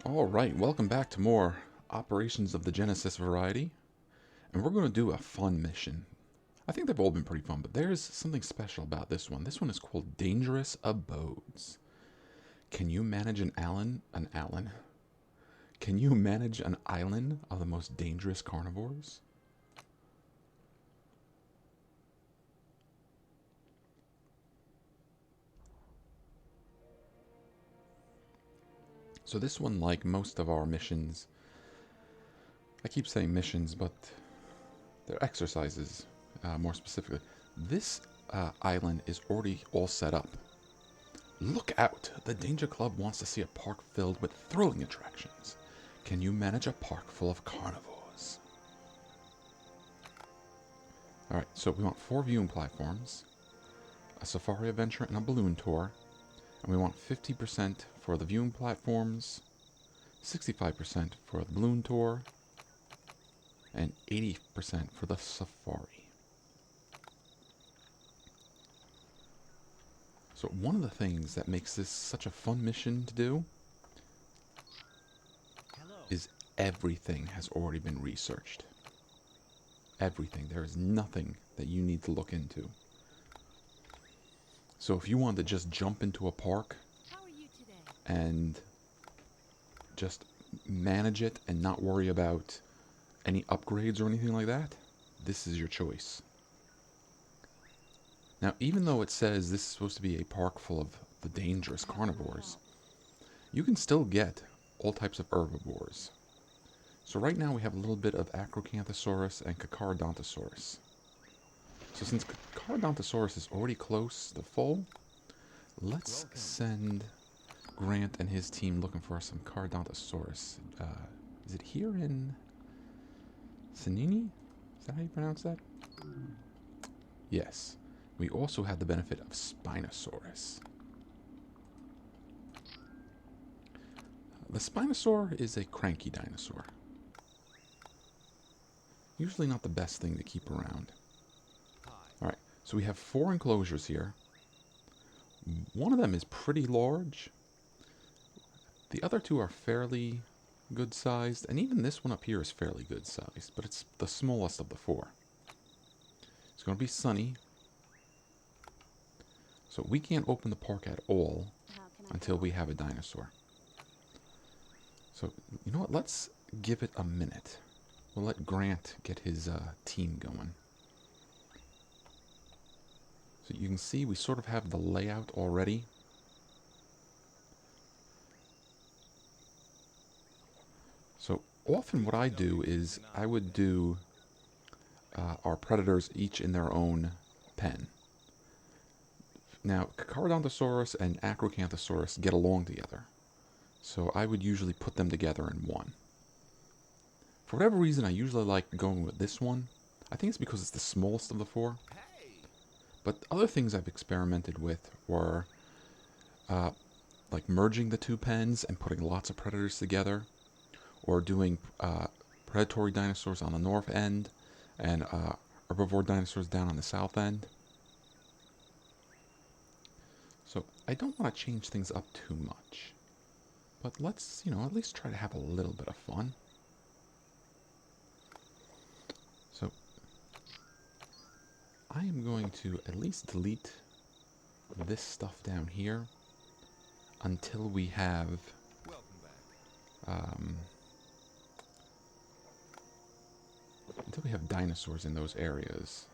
Alright, welcome back to more Operations of the Genesis variety. And we're going to do a fun mission. I think they've all been pretty fun, but there's something special about this one. This one is called Dangerous Abodes. Can you manage Can you manage an island of the most dangerous carnivores? So this one, like most of our missions, I keep saying missions, but they're exercises, more specifically. This island is already all set up. Look out! The Danger Club wants to see a park filled with thrilling attractions. Can you manage a park full of carnivores? Alright, so we want 4 viewing platforms, a safari adventure, and a balloon tour. And we want 50% for the viewing platforms, 65% for the balloon tour, and 80% for the safari. So one of the things that makes this such a fun mission to do is everything has already been researched. Everything. There is nothing that you need to look into. So if you wanted to just jump into a park and just manage it and not worry about any upgrades or anything like that, this is your choice. Now, even though it says this is supposed to be a park full of the dangerous carnivores, you can still get all types of herbivores. So right now we have a little bit of Acrocanthosaurus and Carcharodontosaurus. So since Carcharodontosaurus is already close to full, let's send Grant and his team looking for some Carcharodontosaurus. Is it here in Sanini? Is that how you pronounce that? Yes. We also had the benefit of Spinosaurus. The Spinosaur is a cranky dinosaur. Usually not the best thing to keep around. Alright, so we have 4 enclosures here. One of them is pretty large. The other 2 are fairly good sized, and even this one up here is fairly good sized, but it's the smallest of the 4. It's going to be sunny, so we can't open the park at all until we have a dinosaur. So, you know what, let's give it a minute. We'll let Grant get his team going. So you can see we sort of have the layout already. So often what I do is I would do our predators each in their own pen. Now, Carcharodontosaurus and Acrocanthosaurus get along together, so I would usually put them together in one. For whatever reason, I usually like going with this one. I think it's because it's the smallest of the 4. But other things I've experimented with were like merging the 2 pens and putting lots of predators together, or doing predatory dinosaurs on the north end and herbivore dinosaurs down on the south end. So I don't want to change things up too much, but let's, at least try to have a little bit of fun. So I am going to at least delete this stuff down here until we have dinosaurs in those areas.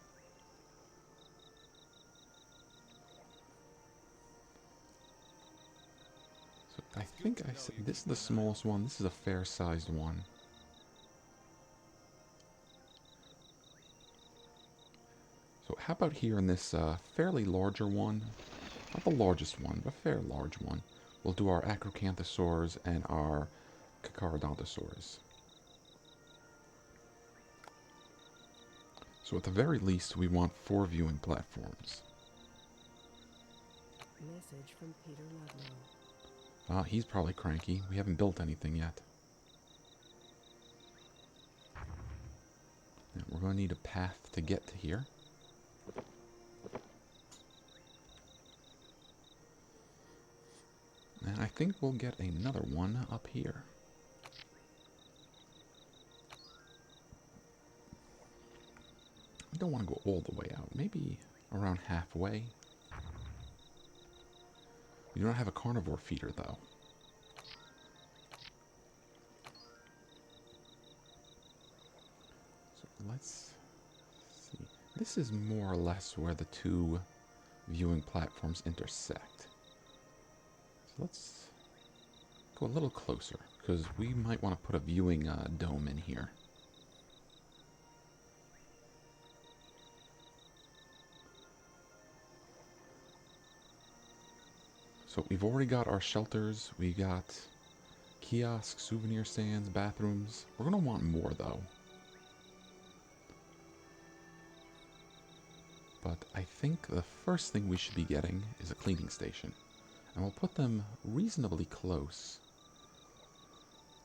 So I think I said this is the smallest one. This is a fair-sized one. So how about here in this fairly larger one? Not the largest one, but a fair large one. We'll do our Acrocanthosaurs and our Carcharodontosaurs. So at the very least, we want 4 viewing platforms. Message from Peter Ludlow. He's probably cranky. We haven't built anything yet. Now, we're going to need a path to get to here. And I think we'll get another one up here. don't want to go all the way out. Maybe around halfway. We don't have a carnivore feeder, though. So let's see. This is more or less where the two viewing platforms intersect. So let's go a little closer, because we might want to put a viewing dome in here. So we've already got our shelters, we got kiosks, souvenir stands, bathrooms. We're going to want more, though. But I think the first thing we should be getting is a cleaning station. And we'll put them reasonably close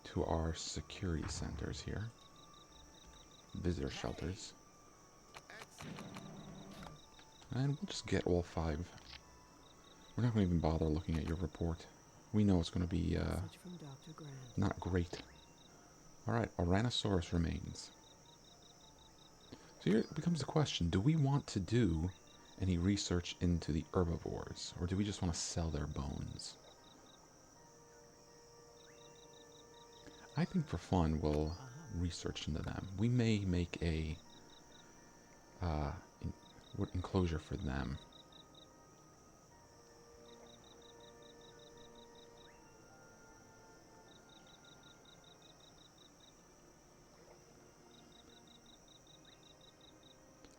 to our security centers here. Visitor shelters. And we'll just get all 5. We're not going to even bother looking at your report. We know it's going to be not great. Alright, Ouranosaurus remains. So here becomes the question, do we want to do any research into the herbivores? Or do we just want to sell their bones? I think for fun we'll research into them. We may make a enclosure for them.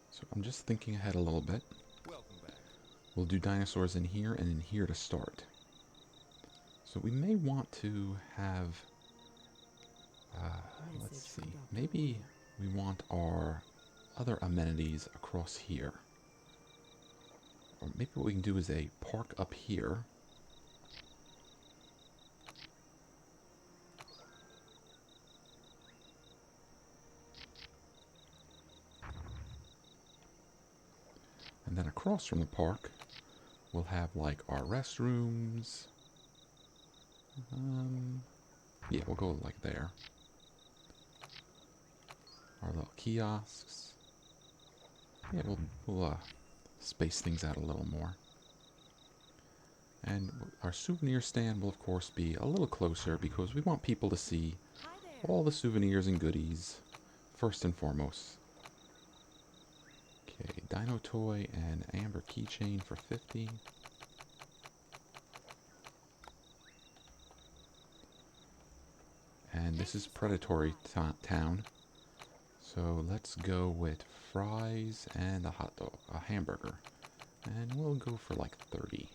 So I'm just thinking ahead a little bit. We'll do dinosaurs in here and in here to start. So we may want to have, let's see, maybe we want our other amenities across here. Or maybe what we can do is a park up here. And then across from the park, we'll have like our restrooms. Yeah, we'll go like there. Our little kiosks. Yeah, we'll space things out a little more. And our souvenir stand will of course be a little closer because we want people to see all the souvenirs and goodies first and foremost. Okay, dino toy and amber keychain for 50. And this is predatory town. So let's go with fries and a hot dog, a hamburger. And we'll go for like 30.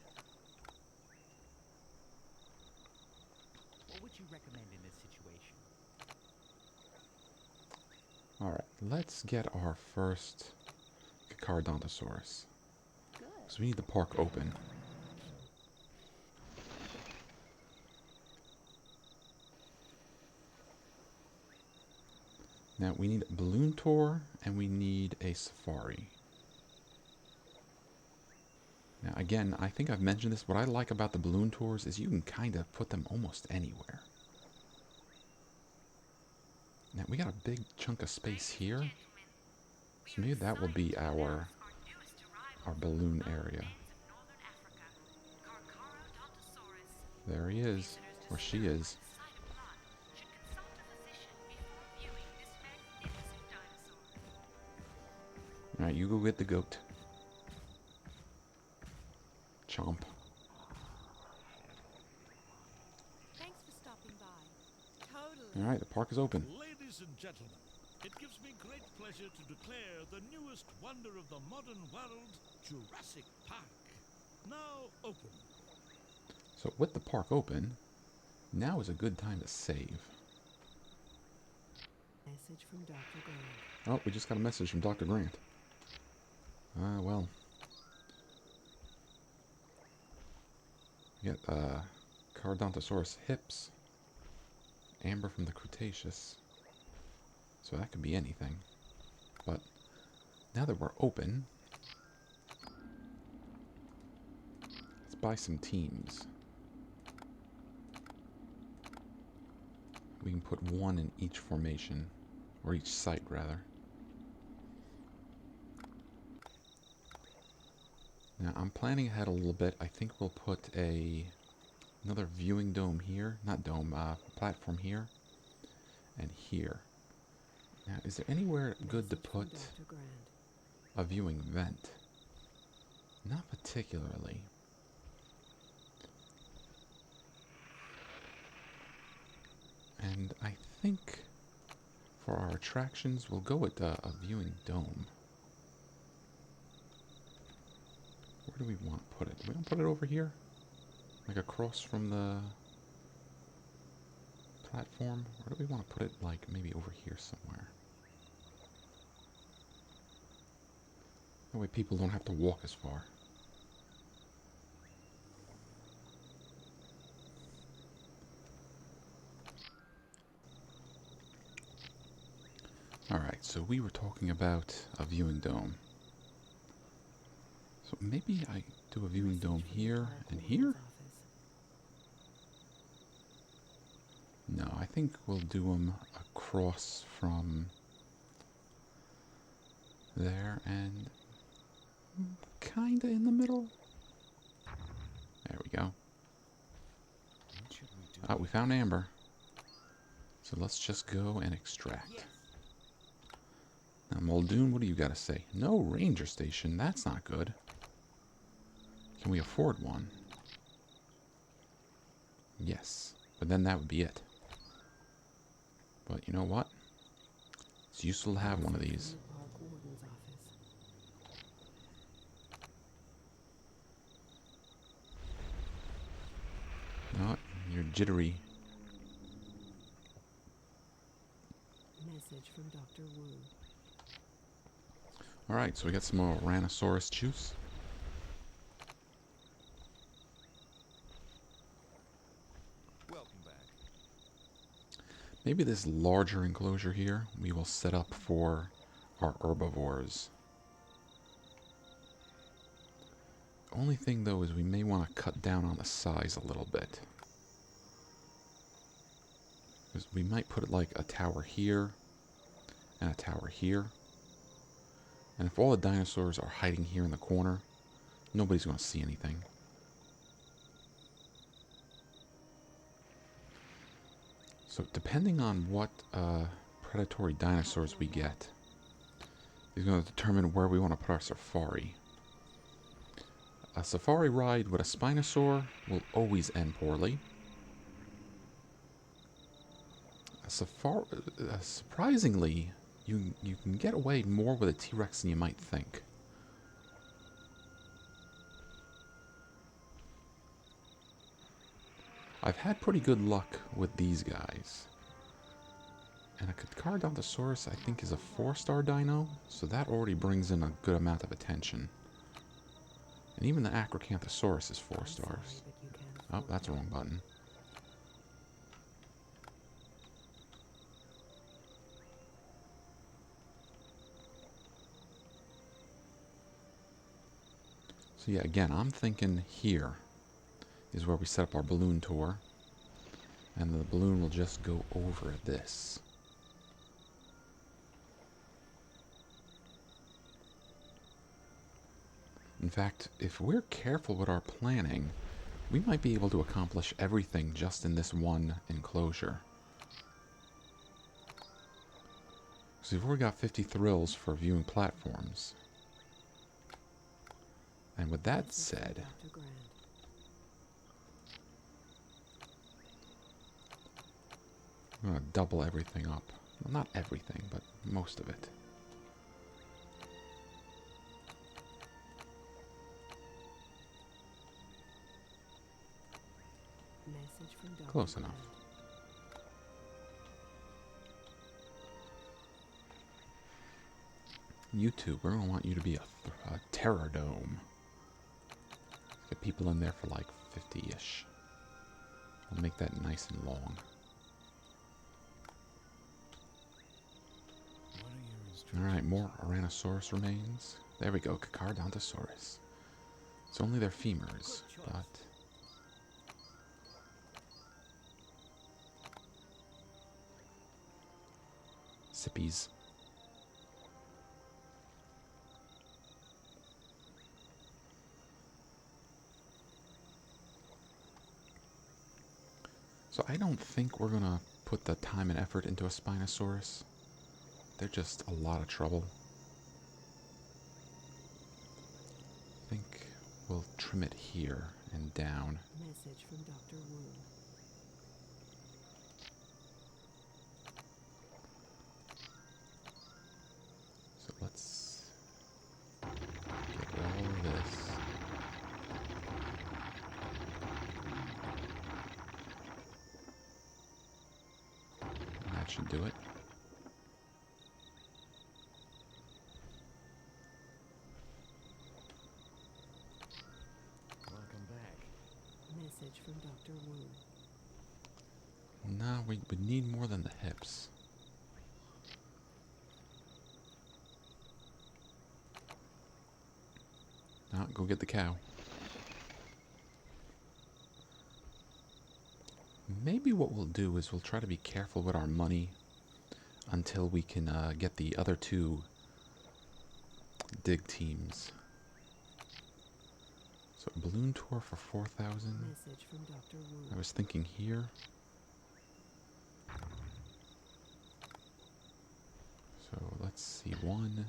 What would you recommend in this situation? Alright, let's get our first Carcharodontosaurus. So we need the park open. Now we need a balloon tour and we need a safari. Now again, I think I've mentioned this. What I like about the balloon tours is you can kind of put them almost anywhere. Now we got a big chunk of space here. So maybe that will be our balloon area. There he is, or she is. Alright, you go get the goat. Chomp. Thanks for stopping by. Totally. Alright, the park is open. Ladies and gentlemen, it gives me great pleasure to declare the newest wonder of the modern world, Jurassic Park, now open. So with the park open, now is a good time to save. Message from Dr. Grant. Oh, we just got a message from Dr. Grant. Well. We got Carcharodontosaurus hips. Amber from the Cretaceous. So that could be anything. But now that we're open, let's buy some teams. We can put one in each formation, or each site rather. Now, I'm planning ahead a little bit. I think we'll put another viewing dome here. Not dome, platform here. And here. Now, is there anywhere good to Message from put Dr. Grant. a viewing vent? Not particularly. And I think for our attractions, we'll go with a viewing dome. Where do we want to put it? We don't put it over here? Like across from the platform? Or do we want to put it like maybe over here somewhere? That way people don't have to walk as far. Alright, so we were talking about a viewing dome. So maybe I do a viewing Message dome from the here Park and Warden's here? office. No, I think we'll do them across from there and kinda in the middle. There we go. What should we do? Oh, we found Amber. So let's just go and extract. Now, Muldoon, what do you got to say? No ranger station. That's not good. Can we afford one? Yes. But then that would be it. But you know what? It's useful to have one of Message these. from the Park Warden's office. No, you're jittery. Message from Dr. Wu. Alright, so we got some more Tyrannosaurus juice. Welcome back. Maybe this larger enclosure here we will set up for our herbivores. Only thing though is we may want to cut down on the size a little bit. 'Cause we might put like a tower here and a tower here. And if all the dinosaurs are hiding here in the corner, nobody's going to see anything. So depending on what predatory dinosaurs we get, is going to determine where we want to put our safari. A safari ride with a Spinosaur will always end poorly. Surprisingly, you can get away more with a T-Rex than you might think. I've had pretty good luck with these guys. And a Carcharodontosaurus, I think, is a 4-star dino, so that already brings in a good amount of attention. And even the Acrocanthosaurus is 4 stars. Oh, that's the wrong button. So yeah, again, I'm thinking here is where we set up our balloon tour. And the balloon will just go over this. In fact, if we're careful with our planning, we might be able to accomplish everything just in this one enclosure. So we've already got 50 thrills for viewing platforms. And with that said, I'm going to double everything up. Well, not everything, but most of it. Message from Dr. Close enough. YouTube, we're going to want you to be a terror dome. Get people in there for like 50-ish. We'll make that nice and long. What are your instructions? Alright, more Tyrannosaurus remains. There we go, Carcharodontosaurus. It's only their femurs, but... Sippies. So I don't think we're gonna put the time and effort into a Spinosaurus. They're just a lot of trouble. I think we'll trim it here and down. Message from Dr. Wu. So let's get all of this. And that should do it. Welcome back. Message from Dr. Wu. No, we need more than the hips. Now, go get the cow. Maybe what we'll do is we'll try to be careful with our money until we can get the other two dig teams. So, balloon tour for 4,000. Message from Dr. Wu. I was thinking here. So, let's see. 1,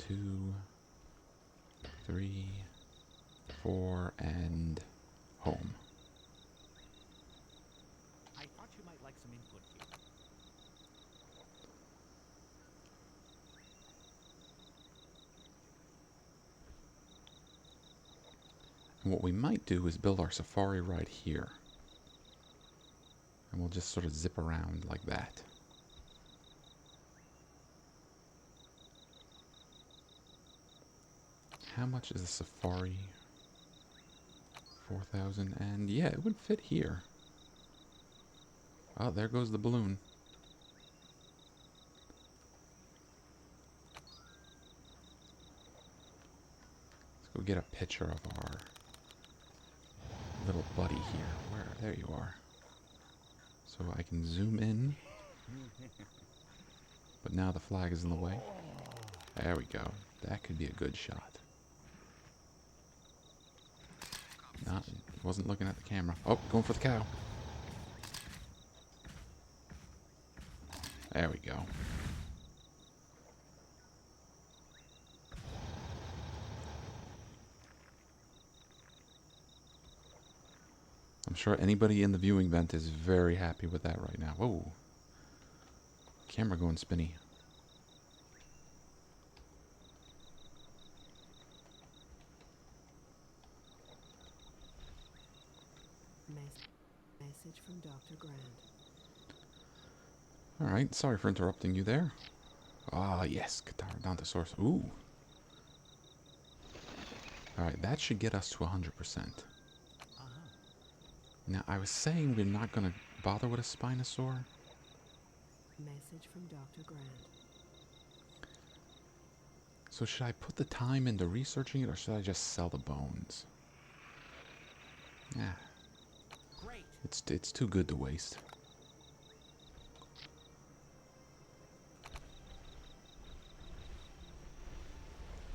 2, 3, 4, and home. I thought you might like some input here. And what we might do is build our safari ride here. And we'll just sort of zip around like that. How much is a safari? 4,000, and yeah, it would fit here. Oh, there goes the balloon. Let's go get a picture of our little buddy here. Where? There you are. So I can zoom in. But now the flag is in the way. There we go. That could be a good shot. Not, wasn't looking at the camera. Oh, going for the cow. There we go. I'm sure anybody in the viewing vent is very happy with that right now. Whoa. Camera going spinny. Message from Dr. Grant. Alright, sorry for interrupting you there. Ah, yes, Dinosaurus. Ooh. Alright, that should get us to 100%. Now, I was saying we're not going to bother with a Spinosaur. Message from Dr. Grant. So should I put the time into researching it, or should I just sell the bones? Yeah, Great. it's too good to waste.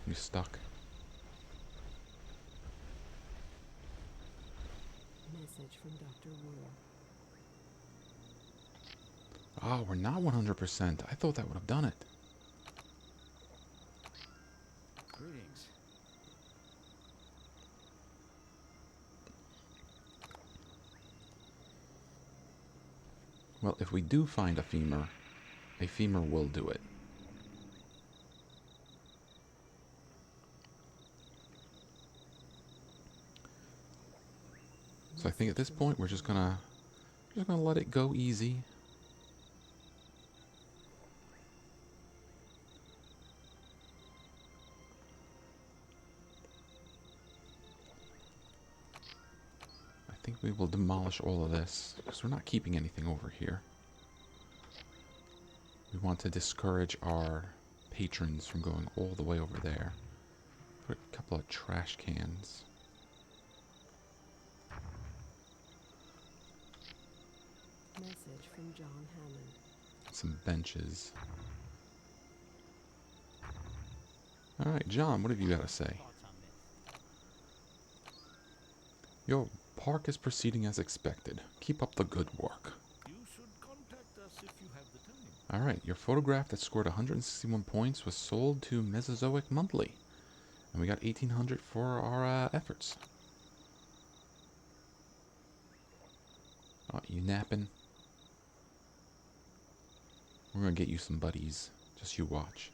You stuck? Message from Dr. Wu. Oh, we're not 100%. I thought that would have done it. Greetings. Well, if we do find a femur will do it. So I think at this point we're just gonna let it go easy. I think we will demolish all of this because we're not keeping anything over here. We want to discourage our patrons from going all the way over there. Put a couple of trash cans. Message from John Hammond. Some benches. Alright, John, what have you got to say? Thoughts on this? Yo, park is proceeding as expected. Keep up the good work. You should contact us if you have the time. Alright, your photograph that scored 161 points was sold to Mesozoic Monthly. And we got 1,800 for our efforts. Oh, you napping? We're gonna get you some buddies. Just you watch.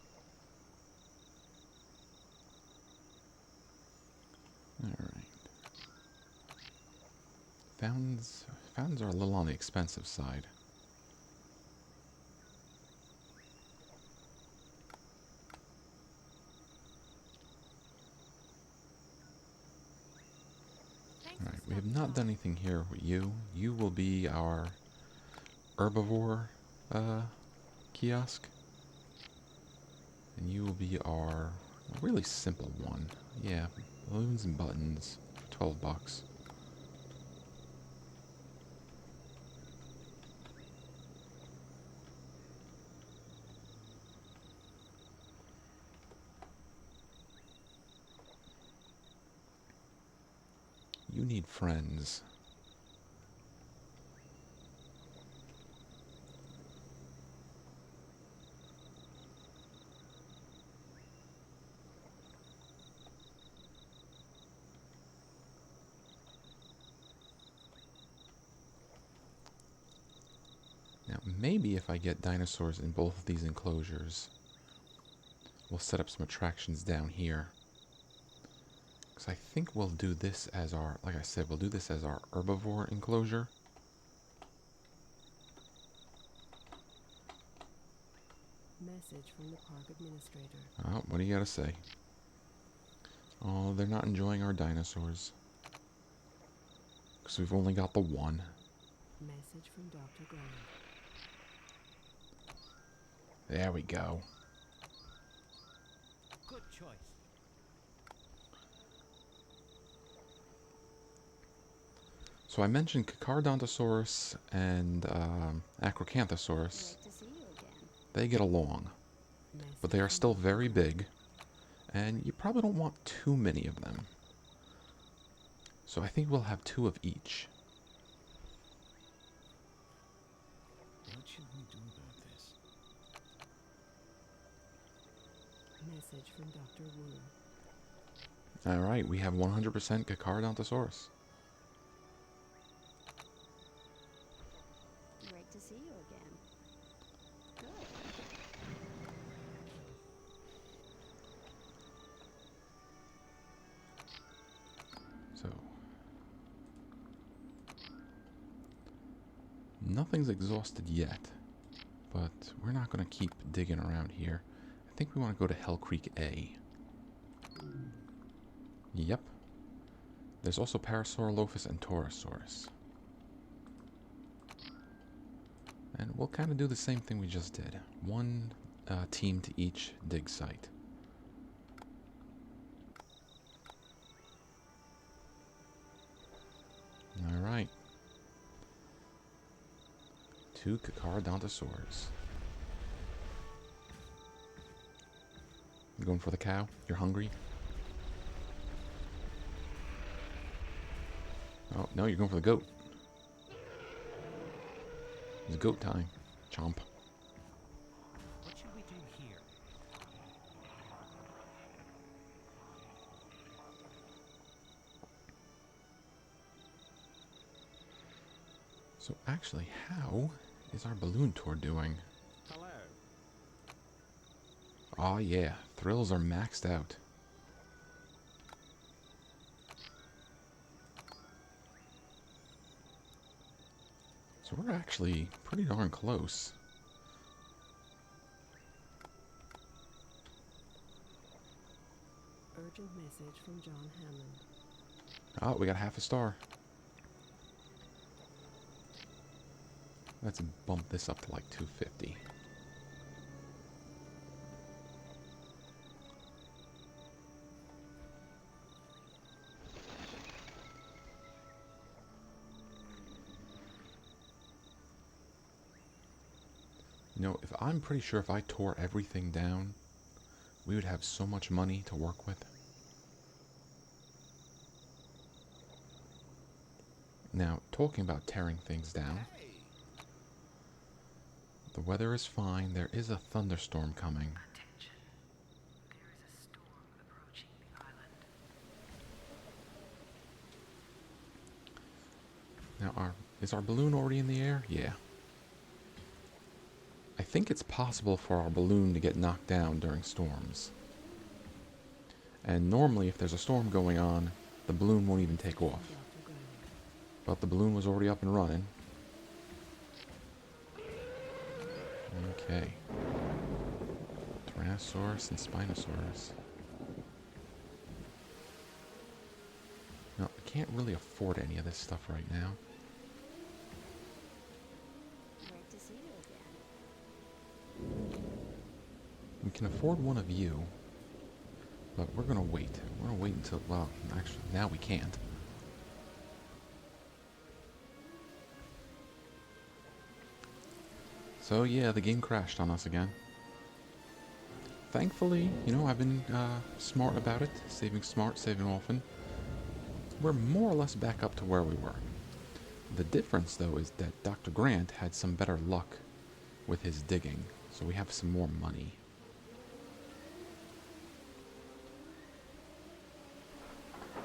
Alright. Fountains are a little on the expensive side. Alright, we have not done anything here with you. You will be our herbivore kiosk. And you will be our really simple one. Yeah, balloons and buttons for 12 bucks. You need friends. Now, maybe if I get dinosaurs in both of these enclosures, we'll set up some attractions down here. Because I think we'll do this as our, like I said, we'll do this as our herbivore enclosure. Message from the park administrator. Oh, what do you gotta say? Oh, they're not enjoying our dinosaurs. Because we've only got the one. Message from Dr. Grant. There we go. Good choice. So I mentioned Carcharodontosaurus and Acrocanthosaurus. Great to see you again. They get along, but they are still very big, and you probably don't want too many of them. So I think we'll have 2 of each. What should we do about this? Message from Dr. Wu. Alright, we have 100% Carcharodontosaurus. Great to see you again. Good. So, nothing's exhausted yet, but we're not going to keep digging around here. I think we want to go to Hell Creek A. Yep. There's also Parasaurolophus and Torosaurus. And we'll kind of do the same thing we just did. One team to each dig site. Alright. 2 Carcharodontosaurs. You going for the cow? You're hungry? Oh, no, you're going for the goat. It's goat time. Chomp. What should we do here? So actually, how is our balloon tour doing? Hello. Oh yeah, thrills are maxed out. So we're actually pretty darn close. Urgent message from John Hammond. Oh, we got half a star. Let's bump this up to like 250. You know, I'm pretty sure if I tore everything down, we would have so much money to work with. Now, talking about tearing things down, the weather is fine. There is a thunderstorm coming. Attention. There is a storm approaching the island. Now, is our balloon already in the air? Yeah. I think it's possible for our balloon to get knocked down during storms. And normally, if there's a storm going on, the balloon won't even take off. Dr. Grant. But the balloon was already up and running. Okay. Tyrannosaurus and Spinosaurus. No, I can't really afford any of this stuff right now. Great to see you again. We can afford one of you, but we're gonna wait. We're gonna wait until, well, actually, now we can't. So yeah, the game crashed on us again. Thankfully, you know, I've been smart about it. Saving smart, saving often. We're more or less back up to where we were. The difference, though, is that Dr. Grant had some better luck with his digging, so we have some more money.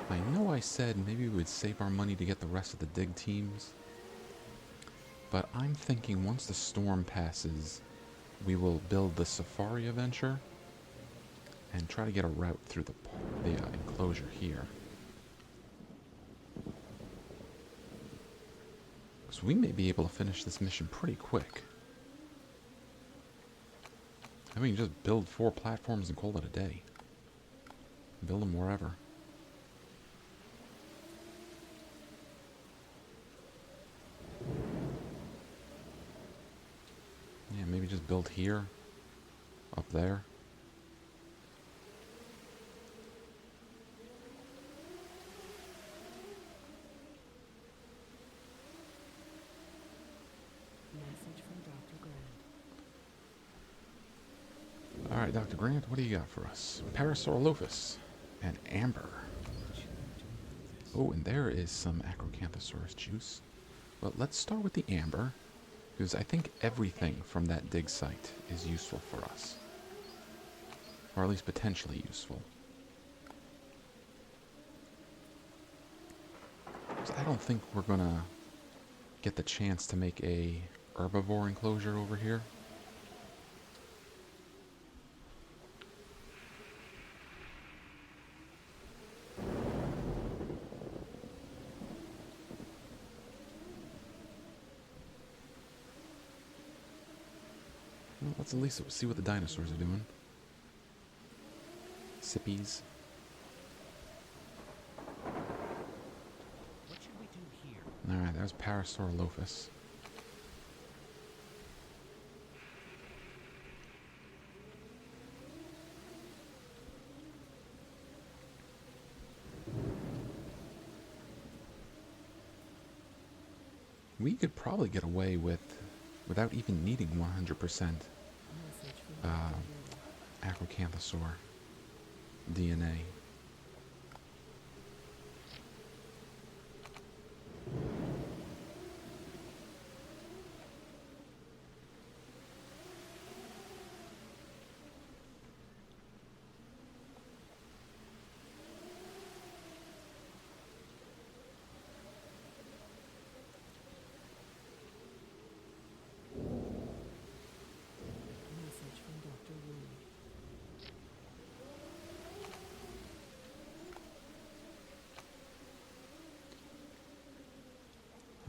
I know I said maybe we would save our money to get the rest of the dig teams, but I'm thinking once the storm passes, we will build the safari adventure and try to get a route through the enclosure here. So we may be able to finish this mission pretty quick. I mean, just build 4 platforms and call it a day. Build them wherever. Yeah, maybe just build here, up there. Message from Dr. Grant. Alright, Dr. Grant, what do you got for us? Parasaurolophus and amber. Oh, and there is some Acrocanthosaurus juice. But let's start with the amber, because I think everything from that dig site is useful for us. Or at least potentially useful. 'Cause I don't think we're gonna get the chance to make a herbivore enclosure over here. Well, let's at least see what the dinosaurs are doing. Sippies. What should we do here? Alright, there's Parasaurolophus. We could probably get away without even needing 100% Message from Dr. Grant. Acrocanthosaur DNA. Message from Dr. Wu.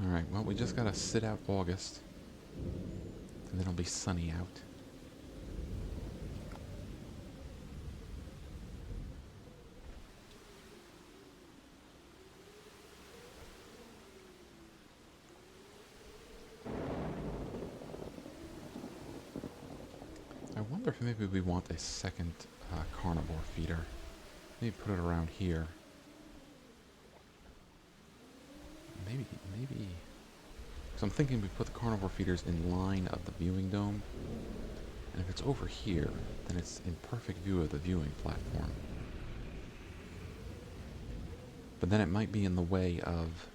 Alright, well, we just gotta sit out August. And then it'll be sunny out. I wonder if maybe we want a second carnivore feeder. Maybe put it around here. Maybe. So I'm thinking we put the carnivore feeders in line of the viewing dome. And if it's over here, then it's in perfect view of the viewing platform. But then it might be in the way of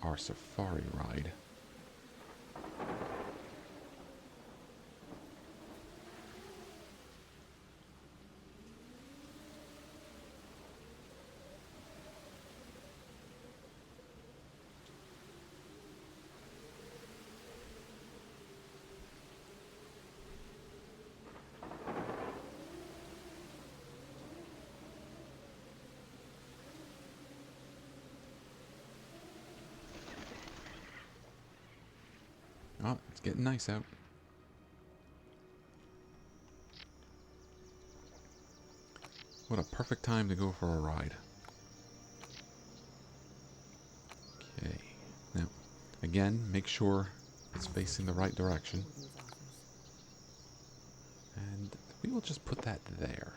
our safari ride. Oh, it's getting nice out. What a perfect time to go for a ride. Okay. Now, again, make sure it's facing the right direction. Warden's office. And we will just put that there.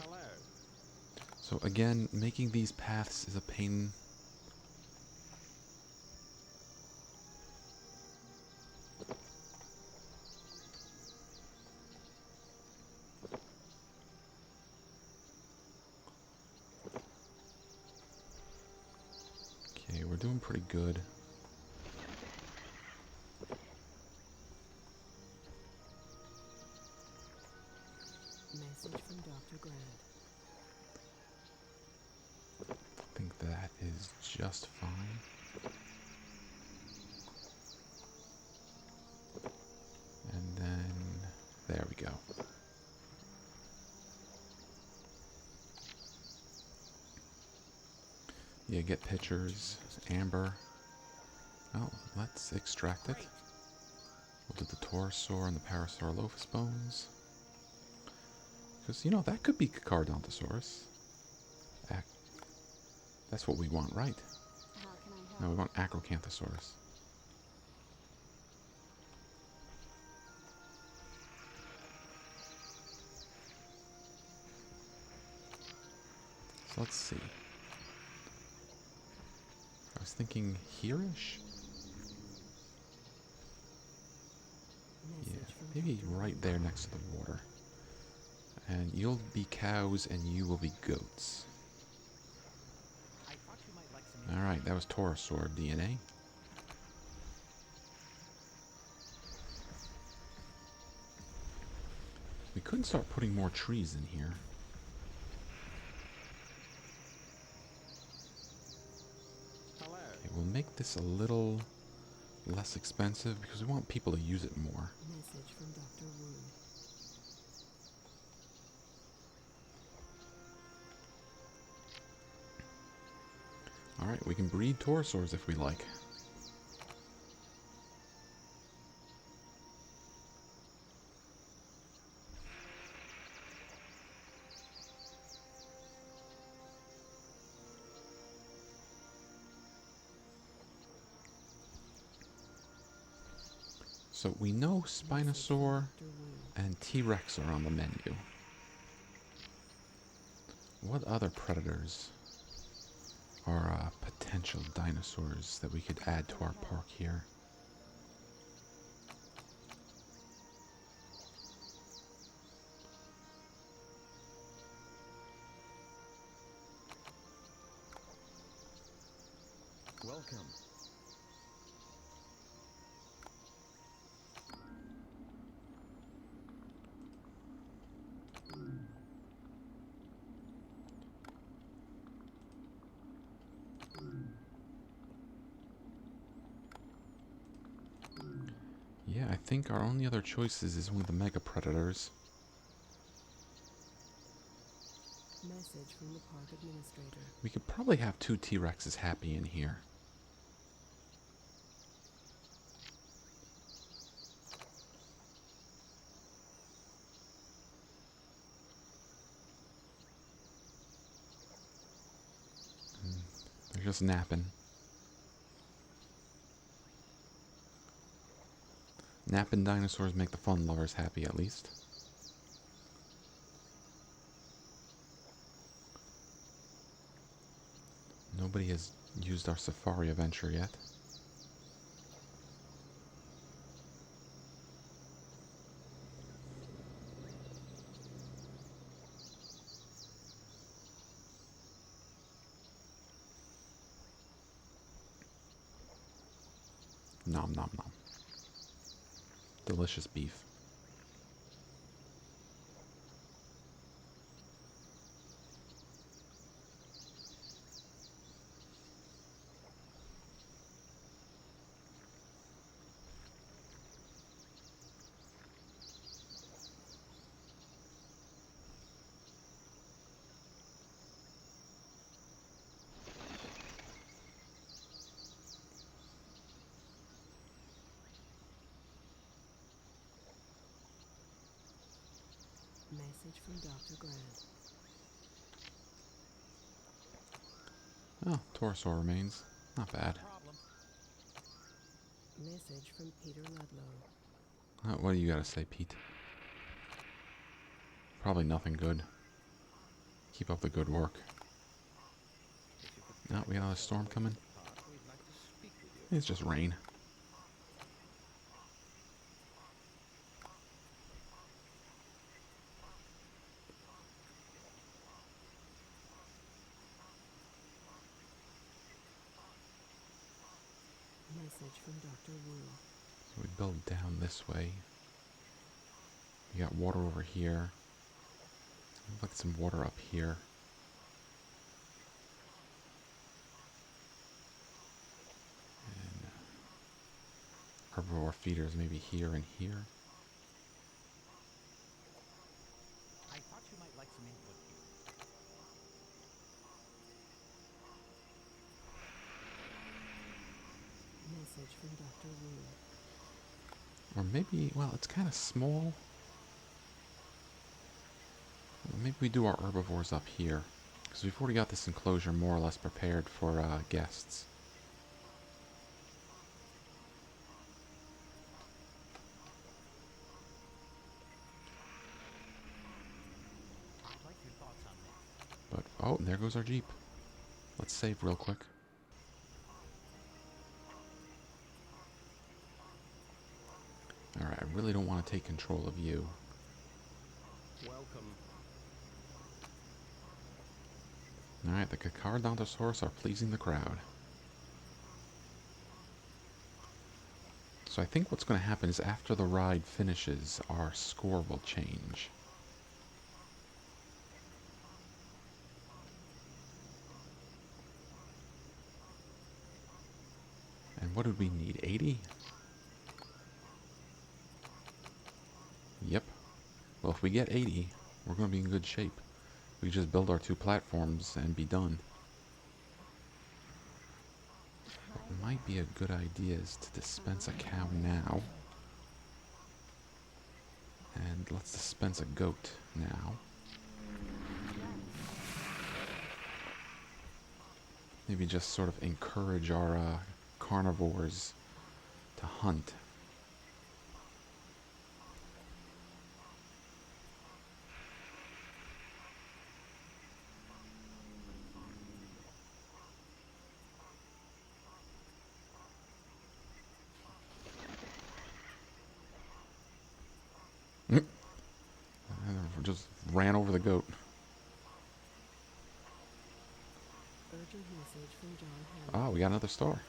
Hello. So again, making these paths is a pain. Okay, we're doing pretty good. Message from Dr. Grant. I think that is just fine. And then, there we go. Yeah, get pictures. Amber. Oh, let's extract it. Great. We'll do the pterosaur and the parasaurolophus bones. Because, you know, that could be Carcharodontosaurus. That's what we want, right? How can I help? No, we want Acrocanthosaurus. So let's see. I was thinking here-ish? Yeah, Message from maybe Dr. right there next to the water. And you'll be cows and you will be goats. I thought you might like some. Alright, that was pterosaur DNA. We could start putting more trees in here. Hello. Okay, we'll make this a little less expensive because we want people to use it more. Message from Dr. Wu. Alright, we can breed pterosaurs if we like. So we know Spinosaur Dr. Wu. and T-Rex are on the menu. What other predators are potential dinosaurs that we could add to our park here? Welcome. Yeah, I think our only other choices is one of the mega predators. Message from the park administrator. We could probably have 2 T-Rexes happy in here. They're just napping. Napping dinosaurs make the fun lovers happy, at least. Nobody has used our safari adventure yet. Nom nom nom. Delicious beef. Message from Dr. Grant. Oh, pterosaur remains. Not bad. Problem. Message from Peter Ludlow. What do you gotta say, Pete? Probably nothing good. Keep up the good work. No, we got another storm coming. It's just rain. Message from Dr. Wu. So we build down this way. We got water over here. Look at some water up here. And herbivore feeders maybe here and here. I thought you might like some input here. Message from Dr. Wu. Or maybe, well, it's kind of small. Maybe we do our herbivores up here. Because we've already got this enclosure more or less prepared for guests. I'd like your thoughts on this. But, oh, and there goes our Jeep. Let's save real quick. Alright, I really don't want to take control of you. Welcome. Alright, the Carcharodontosaurus are pleasing the crowd. So I think what's going to happen is after the ride finishes, our score will change. And what did we need? 80? Yep. Well, if we get 80, we're going to be in good shape. We just build our 2 platforms and be done. What might be a good idea is to dispense a cow now. And let's dispense a goat now. Maybe just sort of encourage our carnivores to hunt. Just ran over the goat. Urgent message from John Hammond. Oh, we got another star.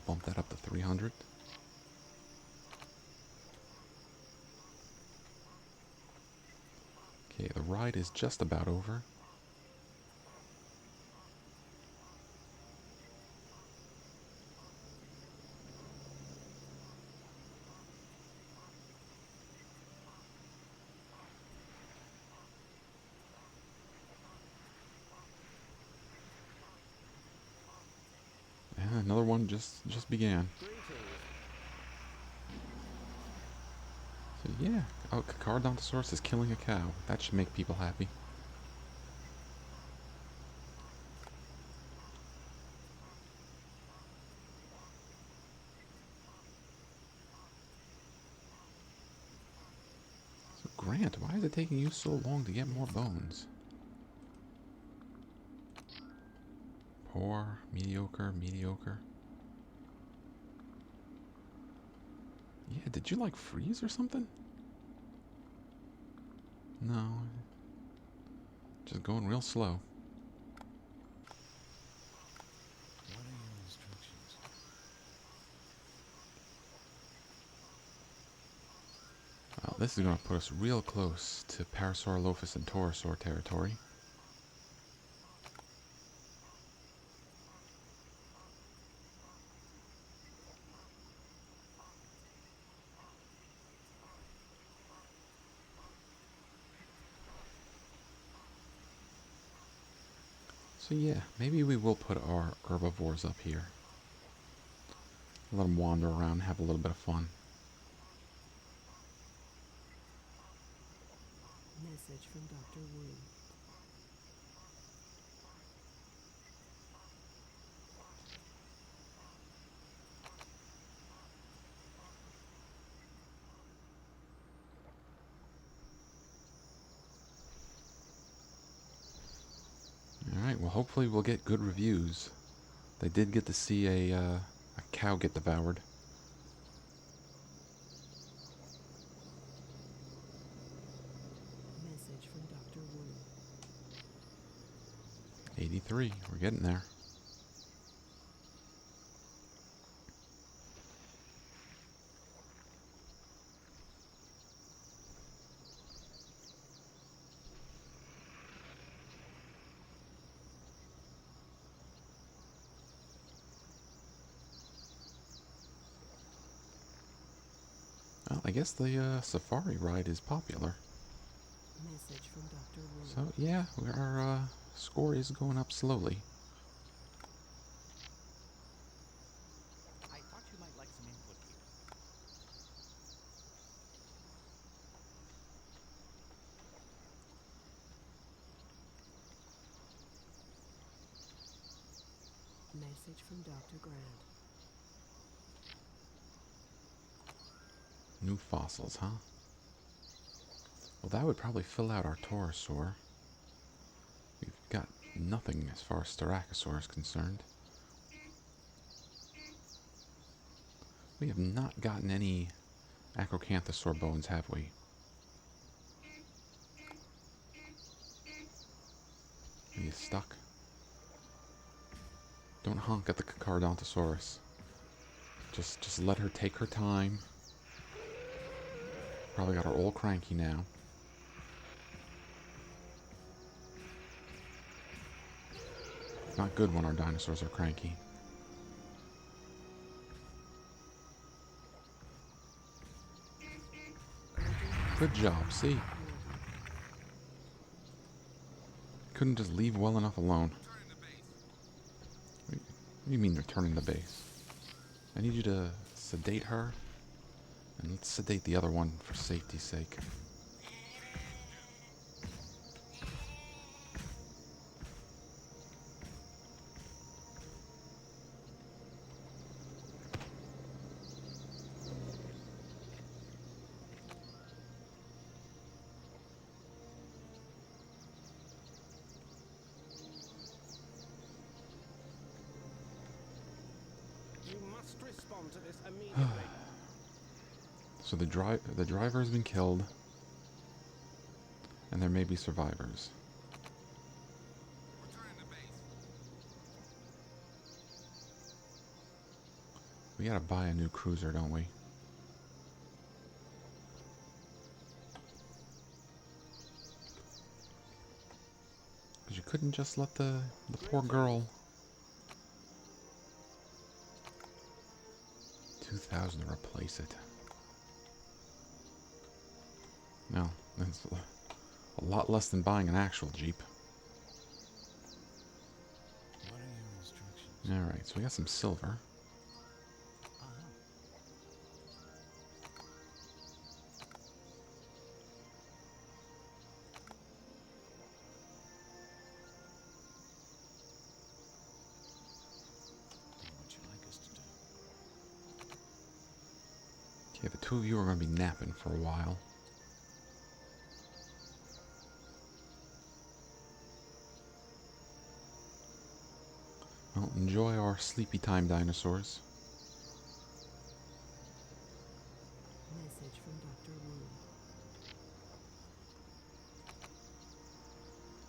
Bump that up to 300. Okay, the ride is just about over. And another one just began. So yeah, oh, Carcharodontosaurus is killing a cow. That should make people happy. So Grant, why is it taking you so long to get more bones? Poor, mediocre, mediocre. Yeah, did you like freeze or something? No. Just going real slow. This is going to put us real close to Parasaurolophus and Torosaur territory. So yeah, maybe we will put our herbivores up here. Let them wander around and have a little bit of fun. Message from Dr. Wu. Alright, well hopefully we'll get good reviews. They did get to see a cow get devoured. Message from Dr. Wu. 83, we're getting there. Well, I guess the safari ride is popular. Message from Dr. Wu. So yeah, our score is going up slowly. I thought you might like some input here. Message from Dr. Grant. New fossils, huh? Well, that would probably fill out our Torosaur. We've got nothing as far as Styracosaur is concerned. We have not gotten any Acrocanthosaur bones, have we? Are you stuck? Don't honk at the Carcharodontosaurus. Just let her take her time. Probably got her all cranky now. It's not good when our dinosaurs are cranky. Good job, see? Couldn't just leave well enough alone. What do you mean returning the base? I need you to sedate her. And let's sedate the other one for safety's sake. You must respond to this immediately. So the driver has been killed. And there may be survivors. We gotta buy a new cruiser, don't we? Because you couldn't just let the poor girl... 2,000 to replace it. No, that's a lot less than buying an actual Jeep. What are your instructions? Alright, so we got some silver. Do what you like us to do. Okay, the two of you are going to be napping for a while. Well, enjoy our sleepy time, dinosaurs. Message from Dr. Wu.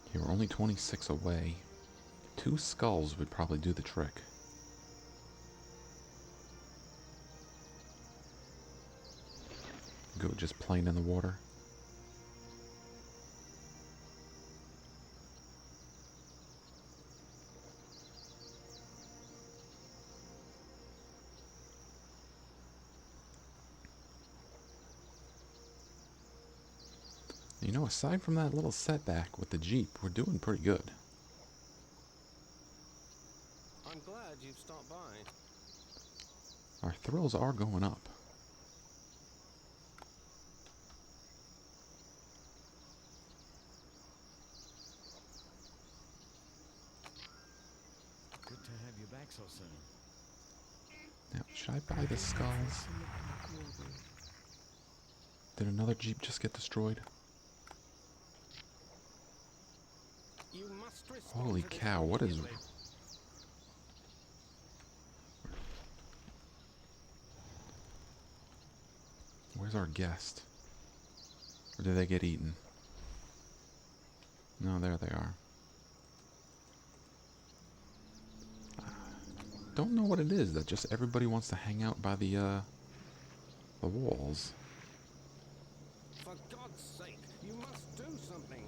Okay, we're only 26 away. 2 skulls would probably do the trick. go just plain in the water. You know, aside from that little setback with the Jeep, we're doing pretty good. I'm glad you've stopped by. Our thrills are going up. Good to have you back so soon. Now, should I buy the skulls? From the park warden. Did another Jeep just get destroyed? You must respond Holy to this cow, what is... immediately. Where's our guest? Or did they get eaten? No, there they are. Don't know what it is that just everybody wants to hang out by the walls. For God's sake, you must do something.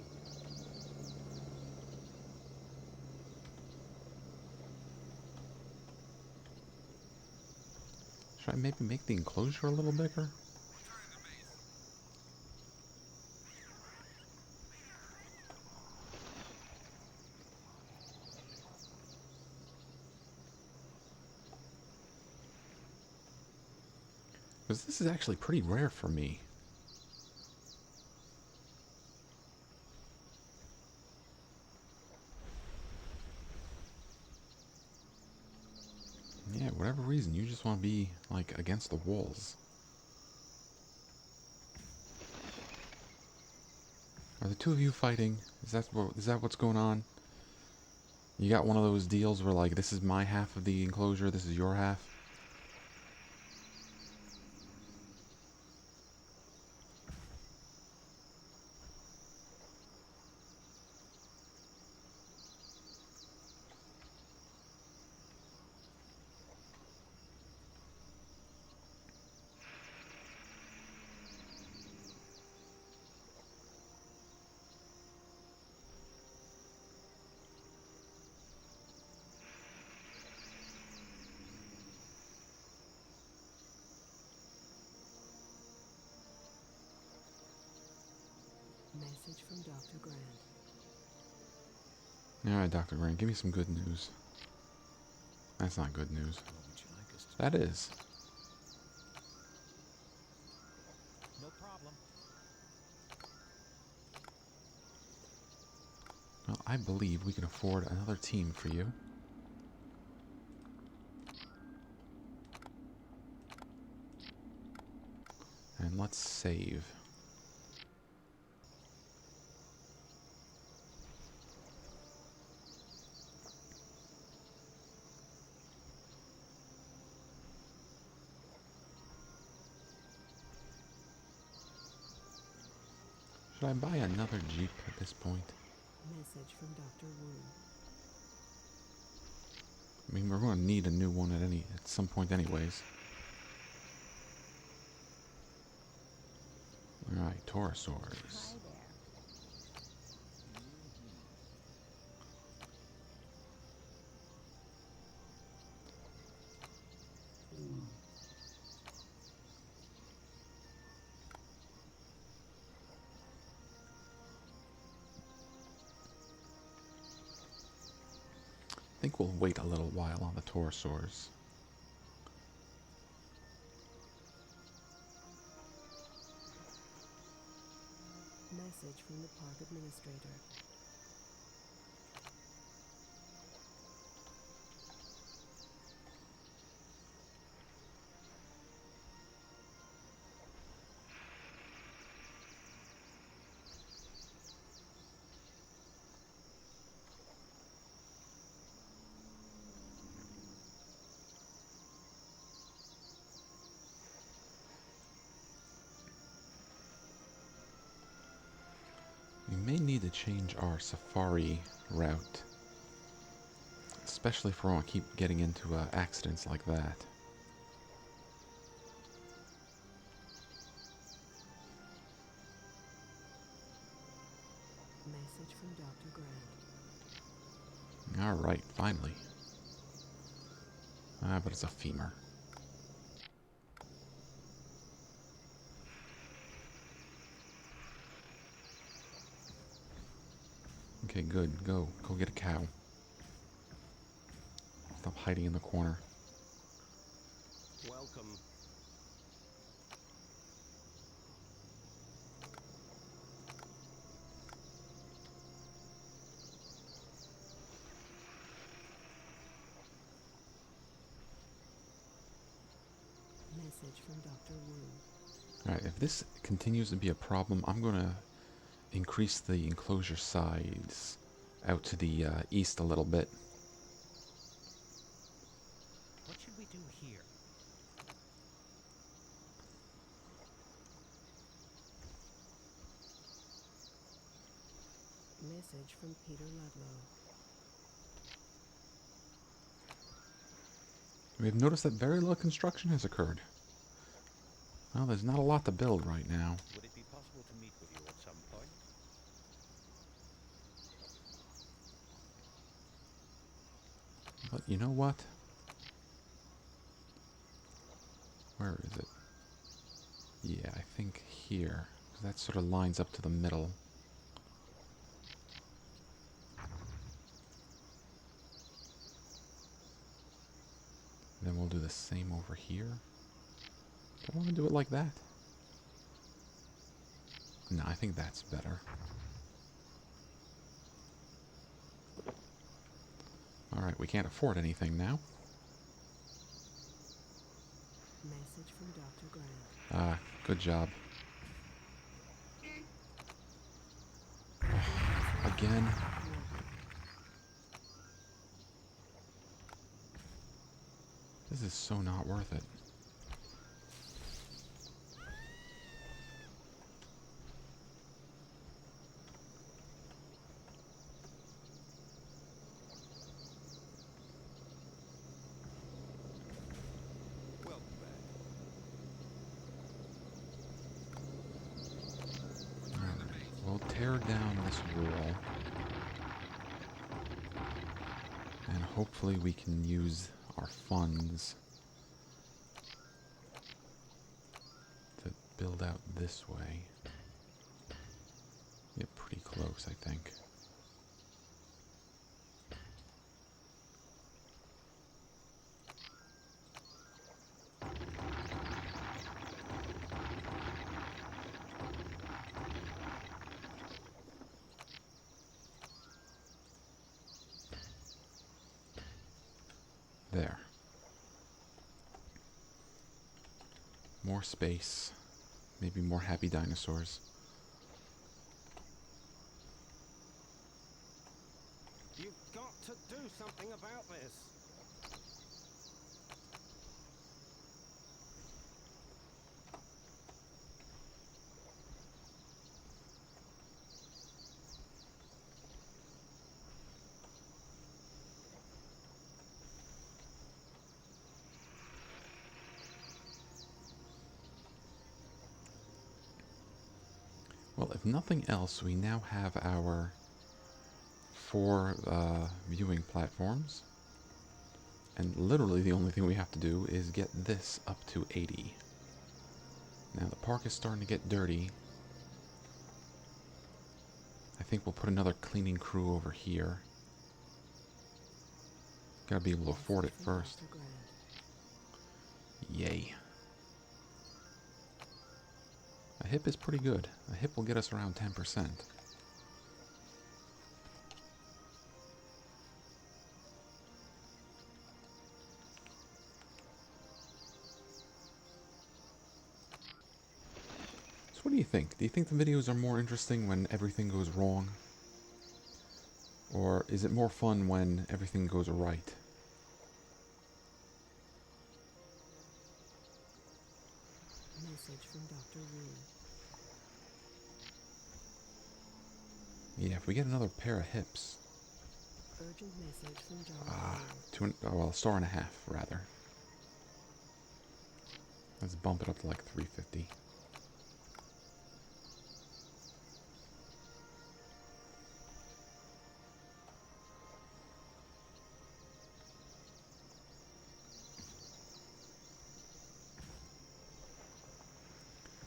Should I maybe make the enclosure a little bigger? Because this is actually pretty rare for me. Yeah, whatever reason, you just want to be, like, against the walls. Are the two of you fighting? Is that what's going on? You got one of those deals where, like, this is my half of the enclosure, this is your half? Message from Dr. Grant. Alright, Dr. Grant, give me some good news. That's not good news. What would you like us to That is. No problem. Well, I believe we can afford another team for you. And let's save. Should I buy another Jeep at this point? Message from Dr. Wu. I mean, we're going to need a new one at some point anyways. Alright, Taurosaurs. Hi there. I think we'll wait a little while on the Taurosaurs. Message from the park administrator. We may need to change our safari route. Especially if we want to keep getting into accidents like that. Alright, finally. Ah, but it's a femur. Okay, good. Go get a cow. Stop hiding in the corner. Welcome. Message from Dr. Wu. Alright, if this continues to be a problem, I'm going to increase the enclosure size out to the east a little bit. What should we do here? Message from Peter Ludlow. We've noticed that very little construction has occurred. Well, there's not a lot to build right now. Would it be possible to meet with you at some point? But you know what? Where is it? Yeah, I think here. 'Cause that sort of lines up to the middle. Then we'll do the same over here. Do I want to do it like that? No, I think that's better. Alright, we can't afford anything now. Message from Dr. Grant. Ah, good job. Again. This is so not worth it. Welcome back. We'll tear down this wall. And hopefully we can use our funds to build out this way. Get pretty close, I think. There. More space. Maybe more happy dinosaurs. You've got to do something about this. Well, if nothing else, we now have our 4 viewing platforms. And literally the only thing we have to do is get this up to 80. Now the park is starting to get dirty. I think we'll put another cleaning crew over here. Gotta be able to afford it Message from first. Dr. Grant. Yay. A hip is pretty good. A hip will get us around 10%. So what do you think? Do you think the videos are more interesting when everything goes wrong? Or is it more fun when everything goes right? Message from Dr. Wu. Yeah, if we get another pair of hips. Urgent message from John. Ah, Wu. well, a star and a half, rather. Let's bump it up to like 350.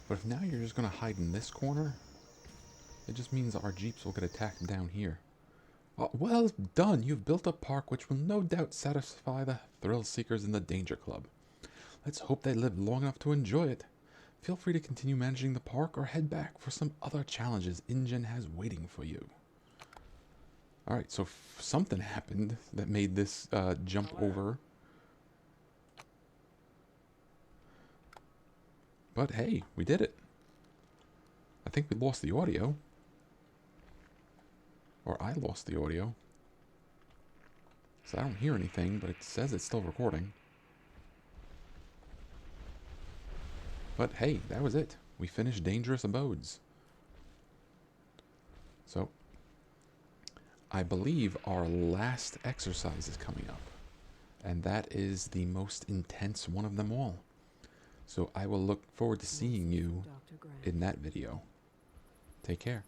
But if now you're just going to hide in this corner, it just means our jeeps will get attacked down here. Well done! You've built a park which will no doubt satisfy the thrill seekers in the Danger Club. Let's hope they live long enough to enjoy it. Feel free to continue managing the park or head back for some other challenges InGen has waiting for you. Alright, so something happened that made this jump over. But hey, we did it. I think we lost the audio. Or I lost the audio. So I don't hear anything, but it says it's still recording. But hey, that was it. We finished Dangerous Abodes. So, I believe our last exercise is coming up. And that is the most intense one of them all. So I will look forward to seeing you Dr. Grant. in that video. Take care.